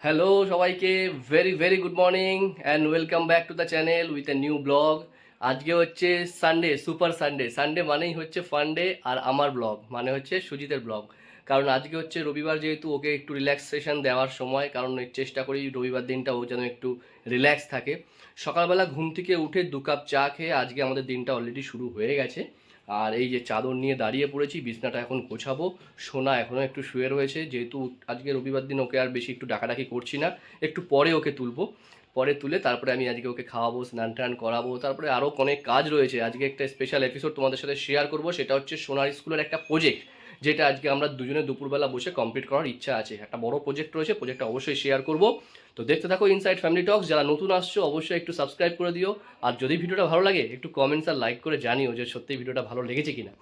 Hello সবাইকে, very very good morning and welcome back to the channel with a new blog. আজকে হচ্ছে Sunday, super Sunday. Sunday মানেই হচ্ছে ফান্ডে, আর আমার ব্লগ মানে হচ্ছে সুজিতের ব্লগ। কারণ আজকে হচ্ছে রবিবার, যেহেতু ওকে একটু রিল্যাক্সেশন দেওয়ার সময়, কারণ চেষ্টা করি রবিবার দিনটা ও যেন একটু রিল্যাক্স থাকে। সকালবেলা ঘুম থেকে উঠে 2 কাপ চা খেয়ে আজকে আমাদের দিনটা অলরেডি শুরু হয়ে গেছে। আর এই যে চাদর নিয়ে দাঁড়িয়ে পড়েছি, বিছনাটা এখন গোছাবো। সোনা এখনও একটু শুয়ে রয়েছে, যেহেতু আজকে রবিবার দিন ওকে আর বেশি একটু ডাকাডাকি করছি না, একটু পরে ওকে তুলবো। পরে তুলে তারপরে আমি আজকে ওকে খাওয়াবো, স্নান টান করাবো। তারপরে আরও অনেক কাজ রয়েছে। আজকে একটা স্পেশাল এপিসোড তোমাদের সাথে শেয়ার করবো, সেটা হচ্ছে সোনার স্কুলের একটা প্রজেক্ট, যেটা আজকে আমরা দুজনে দুপুরবেলা বসে কমপ্লিট করার ইচ্ছা আছে। একটা বড় প্রজেক্ট রয়েছে, প্রজেক্টটা অবশ্যই শেয়ার করবো। তো দেখতে থাকো ইনসাইড ফ্যামিলি টক্স। যারা নতুন আসছো অবশ্যই একটু সাবস্ক্রাইব করে দিও, আর যদি ভিডিওটা ভালো লাগে একটু কমেন্টস আর লাইক করে জানিও যে সত্যি ভিডিওটা ভালো লেগেছে কিনা।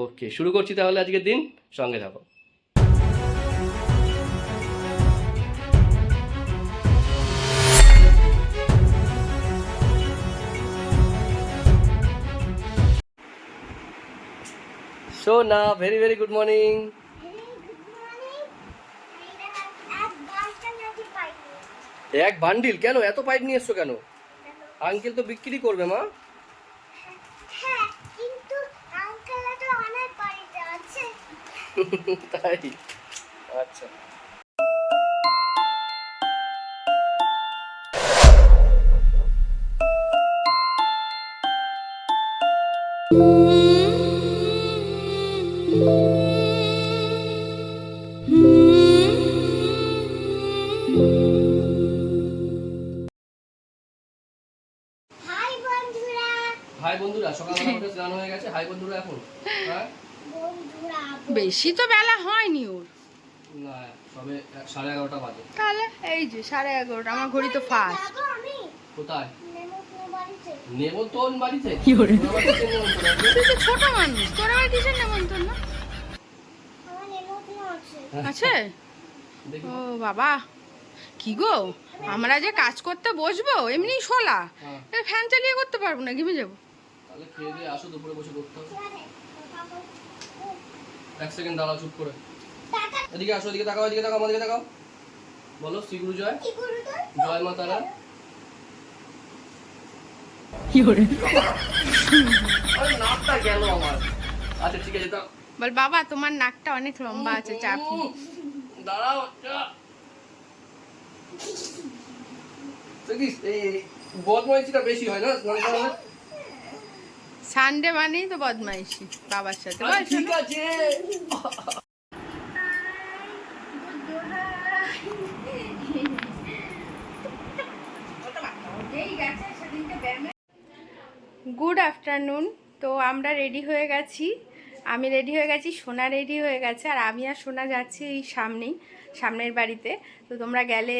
ওকে, শুরু করছি তাহলে আজকের দিন, সঙ্গে থাকো। সোনা, ভেরি ভেরি গুড মর্নিং। এক বান্ডিল কেন? এত পাইপ নিয়ে এসছো কেন? আঙ্কেল তো বিক্রি করবে মা। তাই? আচ্ছা। হাই বন্ধুরা, সকালবেলা উঠে স্নান হয়ে গেছে। হাই বন্ধুরা এখন। হ্যাঁ, বেশি তো বেলা হয়নি ওর। না, সবে 11:30 বাজে। তাহলে এই যে 11:30, আমার ঘড়ি তো ফাস্ট। কোথায় নেমন্তন্ন? বাড়িতে? কি করে? ওর বাড়িতে নেমন্তন্ন আছে? তুই তো ছোট মানুষ, তোর আবার কিসের নেমন্তন্ন আছে? দেখি। ও বাবা, কি গো, আমরা যে কাজ করতে বসবো এমনি শোলা, হ্যাঁ, ফ্যান চালিয়ে করতে পারবো না, ঘেমে যাবো। তাহলে খেয়ে দিয়ে আসো, দুপুরে বসে করতে হবে। এক সেকেন্ড দাঁড়াও, চুপ করে। এদিকে আসো, এদিকে তাকাও, এদিকে তাকাও, আমাদিকে তাকাও। বলো শ্রী গুরু জয়। জয় মা তারা। কি করে? আরে নাকটা গেল আমার। আচ্ছা ঠিক আছে, দাও। বল বাবা, তোমার নাকটা অনেক লম্বা আছে, চাপ নেই। দাঁড়াও। দেখিস এই বদমাইশিটা বেশি হয় না স্নান করালে? সানডে মানেই তো বদমাইশি বাবার সাথে। আচ্ছা, বল ঠিক শোনো। আছে। Good afternoon. তো আমরা রেডি হয়ে গেছি, আমি রেডি হয়ে গেছি, সোনা রেডি হয়ে গেছে, আর আমি আর সোনা যাচ্ছি এই সামনের বাড়িতে। তো তোমরা গেলে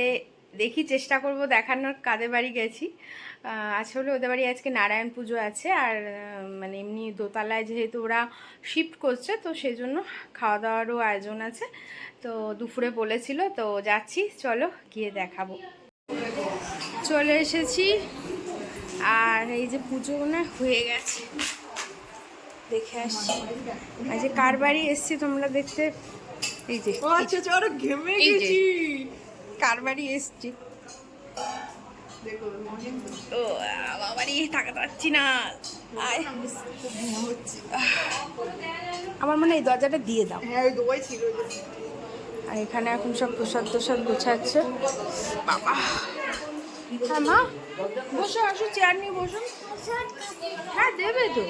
দেখি, চেষ্টা করব দেখানোর কাদের বাড়ি গেছি। আসলে ওদের বাড়ি আজকে নারায়ণ পুজো আছে, আর মানে এমনি দোতলায় যেহেতু ওরা শিফট করছে, তো সেই জন্য খাওয়া দাওয়ারও আয়োজন আছে। তো দুপুরে বলেছিল, তো যাচ্ছি, চলো গিয়ে দেখাবো। চলে এসেছি, আর এই যে পুজো না হয়ে গেছে, দেখে আসছি। আর যে কার বাড়ি এসছি তোমরা দেখতে, এই যে ঘেমে গেছি, কার বাড়ি এসছি। ও বাবারই তাকাতে পারছি না। আমার মনে হয় এই দরজাটা দিয়ে দাও। আর এখানে এখন সব প্রসাদ টোসাদ গোছাচ্ছে বাবা। হ্যাঁ মা, বসো, আসো, চেয়ার নিয়ে বসো। হ্যাঁ দেবে তো।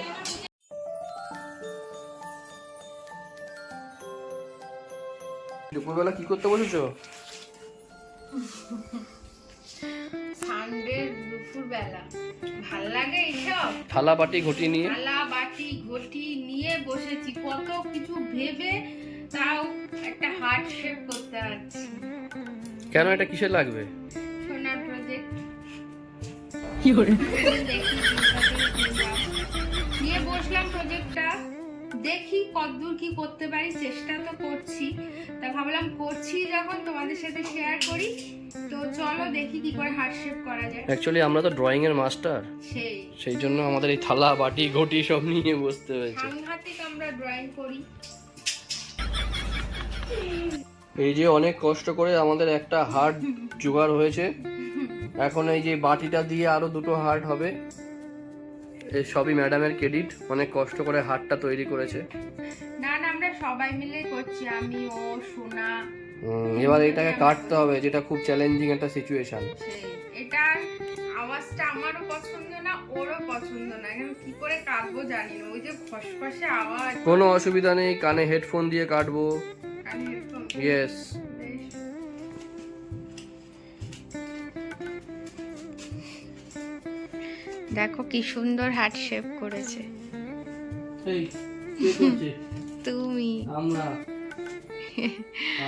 দুপুরবেলা কি করতে বসেছো? সানডে দুপুরবেলা ভাল লাগে এইসব থালা বাটি ঘটি নিয়ে। থালা বাটি ঘটি নিয়ে বসেছি, কত কিছু ভেবে, তাও একটা হার্ট শেপ করতে পারছি। কেন, এটা কিসে লাগবে? সোনার প্রজেক্ট কি করে? দেখি নিয়ে বসলাম প্রজেক্টটা, দেখি কতদূর কি করতে পারি, চেষ্টা তো করছি। তা ভাবলাম করছি যখন তোমাদের সাথে শেয়ার করি। তো চলো দেখি কি করে হার্ট শেপ করা যায়। অ্যাকচুয়ালি আমরা তো ড্রয়িং এর মাস্টার, সেই জন্য আমাদের এই থালা বাটি ঘটি সব নিয়ে বসতে হয়েছে। সাংঘাতিক আমরা ড্রয়িং করি। এই যে অনেক কষ্ট করে আমাদের একটা হার্ট জোগাড় হয়েছে, এখন এই যে বাটিটা দিয়ে আরো দুটো হার্ট হবে। এই সবই ম্যাডামের ক্রেডিট, অনেক কষ্ট করে হার্টটা তৈরি করেছে। না না, আমরা সবাই মিলে করছি, আমি, ও, সোনা। এবার এটাকে কাটতে হবে, যেটা খুব চ্যালেঞ্জিং একটা সিচুয়েশন। এটার আওয়াজটা আমারও পছন্দ না, ওরও পছন্দ না, এখন কি করে কাটবো জানি না, ওই যে খসখসে আওয়াজ। কোনো অসুবিধা নেই, কানে হেডফোন দিয়ে কাটবো। কানে হেডফোন। ইয়েস। দেখো কি সুন্দর হার্ট শেপ করেছে। এই কে করছে? তুমি। আমরা,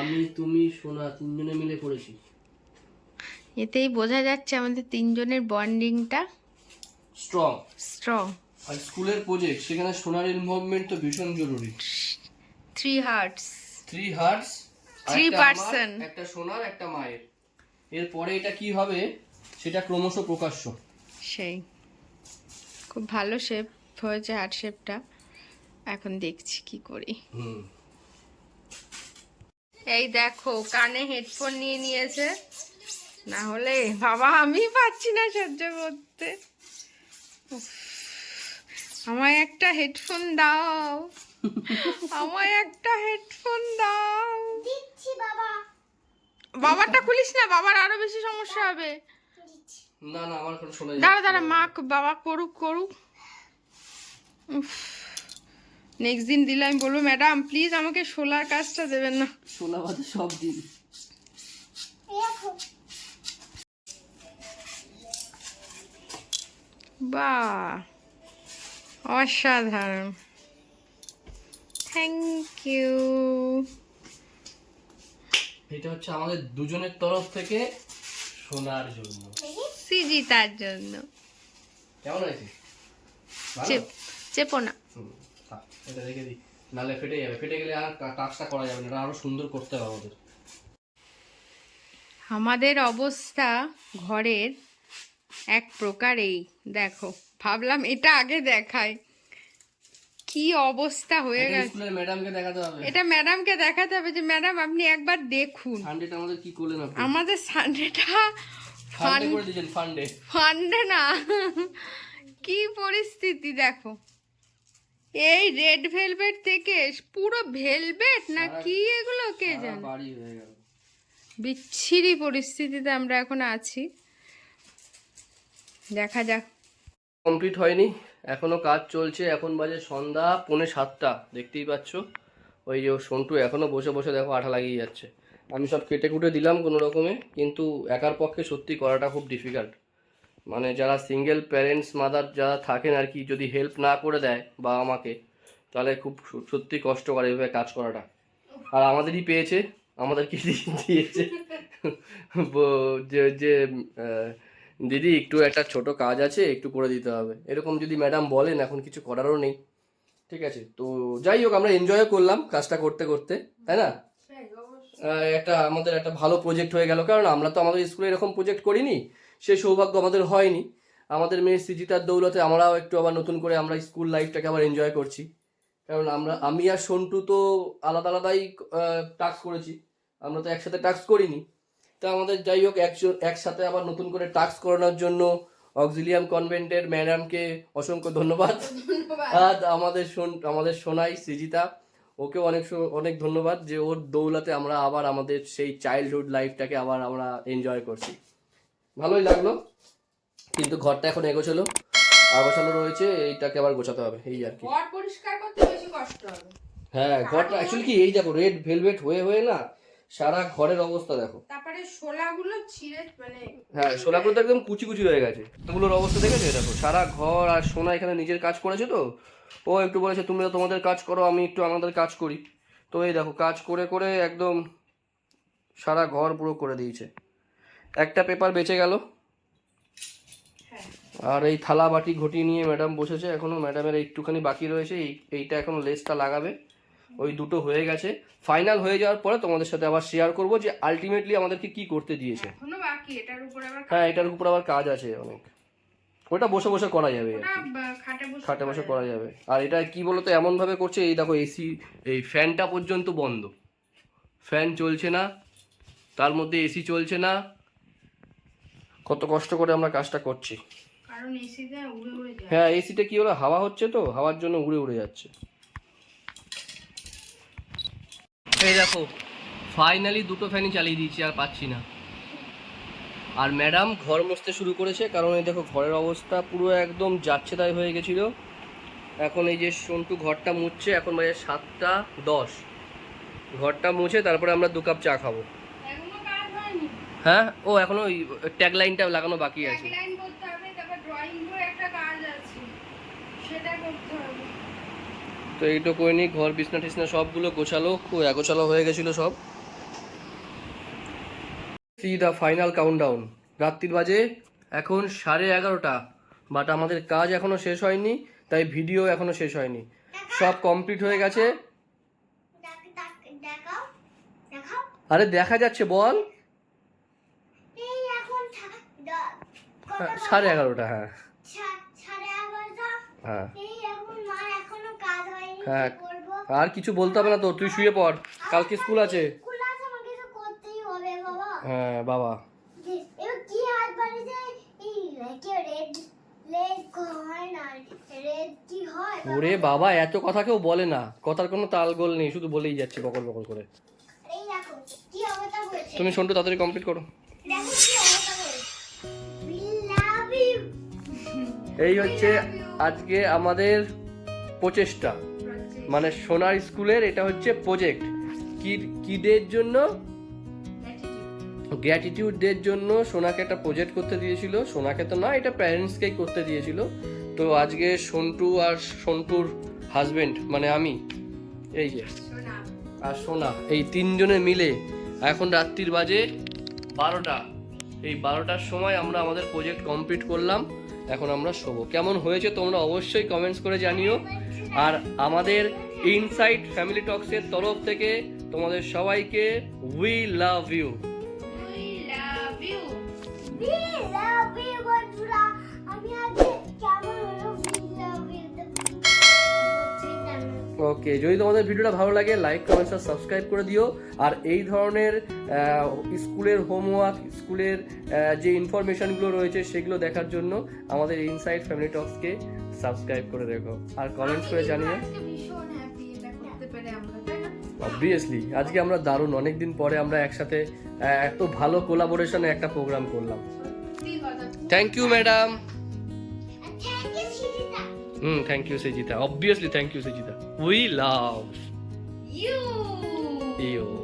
আমি, তুমি, সোনা তিনজনে মিলে করেছি। এতেই বোঝা যাচ্ছে আমাদের তিনজনের বন্ডিংটা স্ট্রং। স্ট্রং। আর স্কুলের প্রজেক্ট, সেখানে সোনার ইনভলভমেন্ট তো ভীষণ জরুরি। 3 হার্টস। 3 hertz, 3 person. একটা সোনার, একটা মায়ের। এরপরে এটা কি হবে সেটা ক্রমশ প্রকাশ্য। সেই খুব ভালো শেপ হয়েছে হার্ট শেপটা, এখন দেখছি কি করি। এই দেখো কানে হেডফোন নিয়ে নিয়েছে, না হলে বাবা আমি পাচ্ছি না সহ্য করতে। উফ, আমায় একটা হেডফোন দাও, আমায় একটা হেডফোন দাও। দিচ্ছি বাবা। বাবারটা খুলিস না, বাবার আরো বেশি সমস্যা হবে। না না, আমার কোনো শোনা যায় না। দাঁড়া দাঁড়া, মা বাবা করুক করুক। নেক্সট দিন দিলে আমি বলবো ম্যাডাম প্লিজ আমাকে শোলার কাজটা দেবেন না। শোনা বাদে সব দিন। বাহ, অসাধারণ, থ্যাংক ইউ। এটা হচ্ছে আমাদের দুজনের তরফ থেকে সোনার জন্য, সিজিতার জন্য। কেমন আছে? চেপো না। এটা রেখে দিই, নাহলে ফেটে যাবে। ফেটে গেলে আর কাজটা করা যাবে না, এটা আরো সুন্দর করতে হবে আমাদের। আমাদের অবস্থা ঘরের এক প্রকার এই দেখো, ভাবলাম এটা আগে দেখাই, কি অবস্থা হয়ে গেছে। স্কুলের ম্যাডামকে দেখাতে হবে, এটা ম্যাডামকে দেখাতে হবে যে ম্যাডাম আপনি একবার দেখুন সানডেটা আমাদের কি করলেন আপনি। আমাদের সানডেটা ফান্ডে করে দিয়েছেন, ফান্ডে। ফান্ডে না, কি পরিস্থিতি দেখো। এই রেড ভেলভেট থেকে পুরো ভেলভেট না কি এগুলো কে জানে, বাড়ি হয়ে গেল। বিচ্ছিরি পরিস্থিতিতে আমরা এখন আছি, দেখা যাক। কমপ্লিট হয়নি, এখনো কাজ চলছে। এখন বাজে সন্ধ্যা 6:45, দেখতেই পাচ্ছ। ওই যে সন্টু এখনো বসে বসে দেখো আঠা লাগিয়ে যাচ্ছে। আমি সব কেটে কুটে দিলাম কোনো রকমে, কিন্তু একার পক্ষে সত্যি করাটা খুব ডিফিকাল্ট। মানে যারা সিঙ্গেল প্যারেন্টস মাদার যারা থাকেন আর কি, যদি হেল্প না করে দেয় বা আমাকে, তাহলে খুব সত্যি কষ্ট করে এভাবে কাজ করাটা। আর আমাদেরই পেয়েছে, আমাদেরকে দিয়েছে যে যে দিদি একটু একটা ছোট কাজ আছে, একটু করে দিতে হবে, এরকম যদি ম্যাডাম বলেন, এখন কিছু করারও নেই। ঠিক আছে, তো যাই হোক, আমরা এনজয়ও করলাম কাজটা করতে করতে, তাই না? আমাদের একটা ভালো প্রজেক্ট হয়ে গেল, কারণ আমরা তো আমাদের স্কুলে এরকম প্রজেক্ট করিনি, সেই সৌভাগ্য আমাদের হয়নি। আমাদের মেয়ে সৃজিতার দৌলতে আমরাও একটু আবার নতুন করে আমরা স্কুল লাইফটাকে আবার এনজয় করছি। কারণ আমি আর সন্টু তো আলাদা আলাদাই টাস্ক করেছি, আমরা তো একসাথে টাস্ক করিনি। তা আমাদের যাই হোক একসাথে আবার নতুন করে টাস্ক করানোর জন্য অক্সিলিয়াম কনভেন্টের ম্যাডামকে অসংখ্য ধন্যবাদ। আর আমাদের সোনাই সৃজিতা, ওকে অনেক ধন্যবাদ, যে ওর দৌলতে আমরা আবার আমাদের সেই চাইল্ডহুড লাইফটাকে আবার আমরা এনজয় করছি। ভালোই লাগলো, কিন্তু ঘরটা এখন এগোছালো রয়েছে, এইটাকে আবার গোছাতে হবে, এই আর কি। ঘর পরিষ্কার করতে বেশি কষ্ট হবে। হ্যাঁ, ঘরটা অ্যাকচুয়ালি কি, এই দেখো রেড ভেলভেট হয়ে হয়ে না সারা ঘরের অবস্থা দেখো। তারপরে শোলাগুলো ছিঁড়ে মানে, হ্যাঁ, শোলাগুলো তো একদম কুচি কুচি হয়ে গেছে। ওগুলোর অবস্থা দেখেছো দেখো, সারা ঘর। আর সোনা এখানে নিজের কাজ করেছে, তো ও একটু বলেছে তুমি তো তোমাদের কাজ করো, আমি একটু আমাদের কাজ করি। তো এই দেখো কাজ করে করে একদম সারা ঘর পুরো করে দিয়েছে। একটা পেপার বেঁচে গেল, আর এই থালা বাটি ঘটি নিয়ে ম্যাডাম বসেছে এখনো। ম্যাডামের একটুখানি বাকি রয়েছে, এইটা এখন লেসটা লাগাবে। ওই দুটো হয়ে গেছে, ফাইনাল হয়ে যাওয়ার পরে তোমাদের সাথে আবার শেয়ার করব যে আলটিমেটলি আমাদেরকে কি করতে দিয়েছে। এখনো বাকি, এটার উপর আবার হ্যাঁ, এটার উপর আবার কাজ আছে অনেক, ওটা বসে বসে করা যাবে, খাটে বসে করা যাবে। আর এটা কি বলতো এমন ভাবে করছে, এই দেখো এসি, এই ফ্যানটা পর্যন্ত বন্ধ, ফ্যান চলছে না, তার মধ্যে এসি চলছে না। কত কষ্ট করে আমরা কাজটা করছি। কারণ এসিতে উড়ে উড়ে যায়। হ্যাঁ, এসিতে কি হলো, হাওয়া হচ্ছে তো, হাওয়ার জন্য উড়ে উড়ে যাচ্ছে। এই দেখো, ফাইনালি দুটো ফ্যানই চালিয়ে দিয়েছি, আর পাচ্ছি না। আর ম্যাডাম ঘর মুছতে শুরু করেছে, কারণ এই দেখো ঘরের অবস্থা পুরো একদম যাচ্ছে তাই হয়ে গেছিল। এখন এই যে সন্টু ঘরটা মুছছে, এখন বাজে 7:10। ঘরটা মুছে তারপরে আমরা 2 কাপ চা খাবো। এখনো কাজ হয়নি। হ্যাঁ, ও এখনো ওই ট্যাগ লাইনটা লাগানো বাকি আছে। ট্যাগলাইন করতে হবে, তারপর ড্রয়িং বোর্ডে একটা কাজ আছে, সেটা করতে হবে। তো এইটা করে নিই, ঘর বিছনা টিছনা সবগুলো গোছালো, খুব এগোছালো হয়ে গেছিলো সব। C the final countdown. রাত্রির বাজে এখন 11:30, বাট আমাদের কাজ এখনো শেষ হয়নি, তাই ভিডিও এখনো শেষ হয়নি। সব কমপ্লিট হয়ে গেছে। আরে দেখা যাচ্ছে, বল। 11:30, হ্যাঁ হ্যাঁ হ্যাঁ। আর কিছু বলতে হবে না তো, তুই শুয়ে পড়, কালকে স্কুল আছে। হ্যাঁ বাবা। ওরে বাবা, এত কথা কেউ বলে না, কথার কোনো তালগোল নেই, শুধু বলেই যাচ্ছে বকর বকর করে। তুমি সন্টু তাড়াতাড়ি কমপ্লিট করো। এই হচ্ছে আজকে আমাদের প্রচেষ্টা, মানে সোনার স্কুলের এটা হচ্ছে প্রজেক্ট। কি ডের জন্য? গ্র্যাটিটিউড ডের জন্য সোনাকে একটা প্রজেক্ট করতে দিয়েছিল। সোনাকে তো না, এটা প্যারেন্টসকেই করতে দিয়েছিল। তো আজকে সন্টু আর সন্টুর হাজবেন্ড মানে আমি, এই যে আর সোনা, এই 3 জনে মিলে এখন রাত্রির বাজে 12টা। এই 12টার সময় আমরা আমাদের প্রজেক্ট কমপ্লিট করলাম। এখন আমরা শোবো। কেমন হয়েছে তোমরা অবশ্যই কমেন্টস করে জানিও। আর আমাদের ইনসাইড ফ্যামিলি টক্সের তরফ থেকে তোমাদের সবাইকে উই লাভ ইউ। ওকে, যদি তোমাদের ভিডিওটা ভালো লাগে লাইক কমেন্ট আর সাবস্ক্রাইব করে দিও। আর এই ধরনের স্কুলের হোমওয়ার্ক, স্কুলের যে ইনফরমেশনগুলো রয়েছে সেগুলো দেখার জন্য আমাদের ইনসাইড ফ্যামিলি টক্সকে সাবস্ক্রাইব করে রেখো আর কমেন্টস করে জানিও। অবভিয়াসলি আজকে আমরা দারুণ, অনেকদিন পরে আমরা একসাথে এত ভালো কোলাবোরেশনে একটা প্রোগ্রাম করলাম। Thank you madam. Thank you Sejita. Obviously thank you Sejita. We love you.